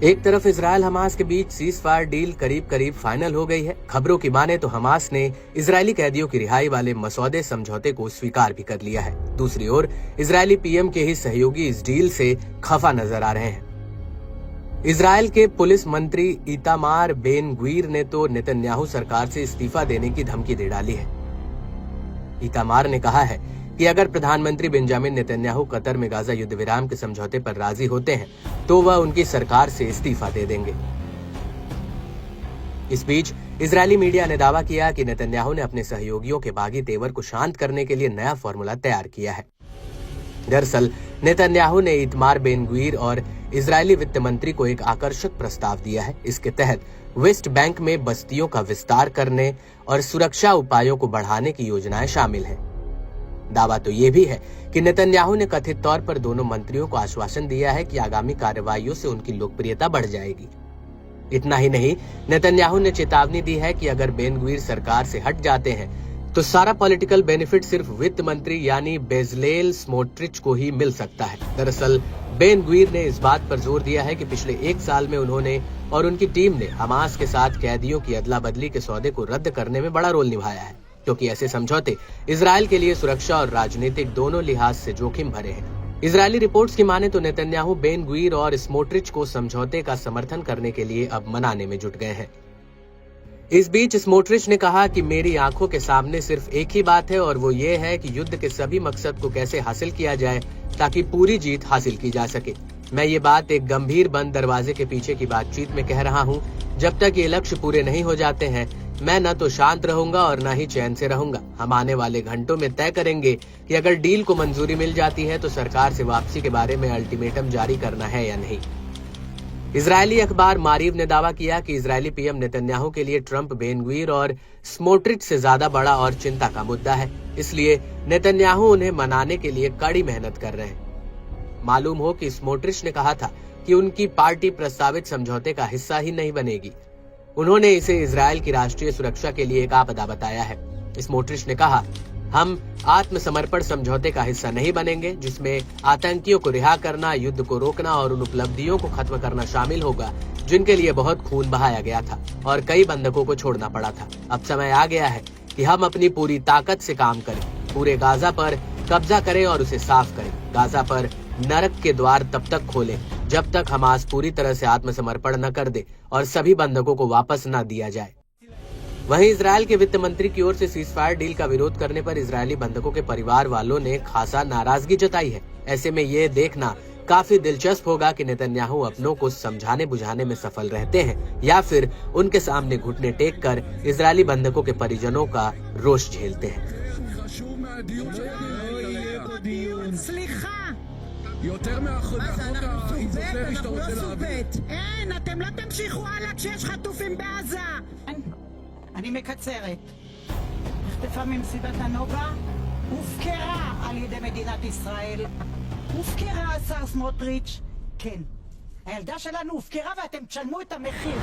एक तरफ Israel Hamas के बीच सीज फायर डील करीब करीब फाइनल हो गई है। खबरों की माने तो हमास ने इजरायली कैदियों की रिहाई वाले मसौदे समझौते को स्वीकार भी कर लिया है। दूसरी ओर इजरायली पीएम के ही सहयोगी इस डील से खफा नजर आ रहे हैं। इजराइल के पुलिस मंत्री इतामार बेन ग्वीर ने तो नेतन्याहू सरकार से इस्तीफा देने की धमकी दे डाली है। इतामार ने कहा है कि अगर प्रधानमंत्री बेंजामिन नेतन्याहू कतर में गाजा युद्ध विराम के समझौते पर राजी होते हैं तो वह उनकी सरकार से इस्तीफा दे देंगे। इस बीच इजरायली मीडिया ने दावा किया कि नेतन्याहू ने अपने सहयोगियों के बागी तेवर को शांत करने के लिए नया फॉर्मूला तैयार किया है। दरअसल नेतन्याहू ने इतमार बेन ग्वीर और इजरायली वित्त मंत्री को एक आकर्षक प्रस्ताव दिया है। इसके तहत वेस्ट बैंक में बस्तियों का विस्तार करने और सुरक्षा उपायों को बढ़ाने की योजनाएं शामिल हैं। दावा तो ये भी है कि नेतन्याहू ने कथित तौर पर दोनों मंत्रियों को आश्वासन दिया है कि आगामी कार्रवाइयों से उनकी लोकप्रियता बढ़ जाएगी। इतना ही नहीं, नेतन्याहू ने चेतावनी दी है कि अगर बेन ग्वीर सरकार से हट जाते हैं तो सारा पॉलिटिकल बेनिफिट सिर्फ वित्त मंत्री यानी बेजलेल स्मोट्रिच को ही मिल सकता है। दरअसल बेन ग्वीर ने इस बात पर जोर दिया है कि पिछले 1 साल में उन्होंने और उनकी टीम ने हमास के साथ कैदियों की अदला बदली के सौदे को रद्द करने में बड़ा रोल निभाया है, क्योंकि ऐसे समझौते इजराइल के लिए सुरक्षा और राजनीतिक दोनों लिहाज से जोखिम भरे हैं। इजरायली रिपोर्ट्स की माने तो नेतन्याहू बेन ग्वीर और स्मोट्रिच को समझौते का समर्थन करने के लिए अब मनाने में जुट गए हैं। इस बीच स्मोट्रिच ने कहा कि मेरी आंखों के सामने सिर्फ एक ही बात है और वो ये है कि युद्ध के सभी मकसद को कैसे हासिल किया जाए ताकि पूरी जीत हासिल की जा सके। मैं ये बात एक गंभीर बंद दरवाजे के पीछे की बातचीत में कह रहा हूँ। जब तक ये लक्ष्य पूरे नहीं हो जाते हैं मैं न तो शांत रहूंगा और न ही चैन से रहूंगा। हम आने वाले घंटों में तय करेंगे कि अगर डील को मंजूरी मिल जाती है तो सरकार से वापसी के बारे में अल्टीमेटम जारी करना है या नहीं। इजरायली अखबार मारीव ने दावा किया कि इजरायली पीएम नेतन्याहू के लिए ट्रंप बेन ग्वीर और स्मोट्रिच से ज्यादा बड़ा और चिंता का मुद्दा है, इसलिए नेतन्याहू उन्हें मनाने के लिए कड़ी मेहनत कर रहे हैं। मालूम हो कि स्मोट्रिच ने कहा था कि उनकी पार्टी प्रस्तावित समझौते का हिस्सा ही नहीं बनेगी। उन्होंने इसे इजरायल की राष्ट्रीय सुरक्षा के लिए एक आपदा बताया है। स्मोट्रिच ने कहा, हम आत्मसमर्पण समझौते का हिस्सा नहीं बनेंगे जिसमें आतंकियों को रिहा करना, युद्ध को रोकना और उन उपलब्धियों को खत्म करना शामिल होगा जिनके लिए बहुत खून बहाया गया था और कई बंधकों को छोड़ना पड़ा था। अब समय आ गया है कि हम अपनी पूरी ताकत से काम करें, पूरे गाजा पर कब्जा करें और उसे साफ करें। गाजा पर नरक के द्वार तब तक खोलें जब तक हमास पूरी तरह से आत्मसमर्पण न कर दे और सभी बंधकों को वापस न दिया जाए। वहीं इजरायल के वित्त मंत्री की ओर से सीजफायर डील का विरोध करने पर इजरायली बंधकों के परिवार वालों ने खासा नाराजगी जताई है। ऐसे में ये देखना काफी दिलचस्प होगा कि नेतन्याहू अपनों को समझाने बुझाने में सफल रहते हैं या फिर उनके सामने घुटने टेक कर इजरायली बंधकों के परिजनों का रोष झेलते हैं। יותר מהחוק האיזוטרי שאתה רוצה להביא. אין, אתם לא תמשיכו הלאה כשיש חטופים בעזה. אני מקצרת. נחטפה ממסיבת הנובה, הופקרה על ידי מדינת ישראל. הופקרה השר סמוטריץ'. כן, הילדה שלנו הופקרה ואתם תשלמו את המחיר.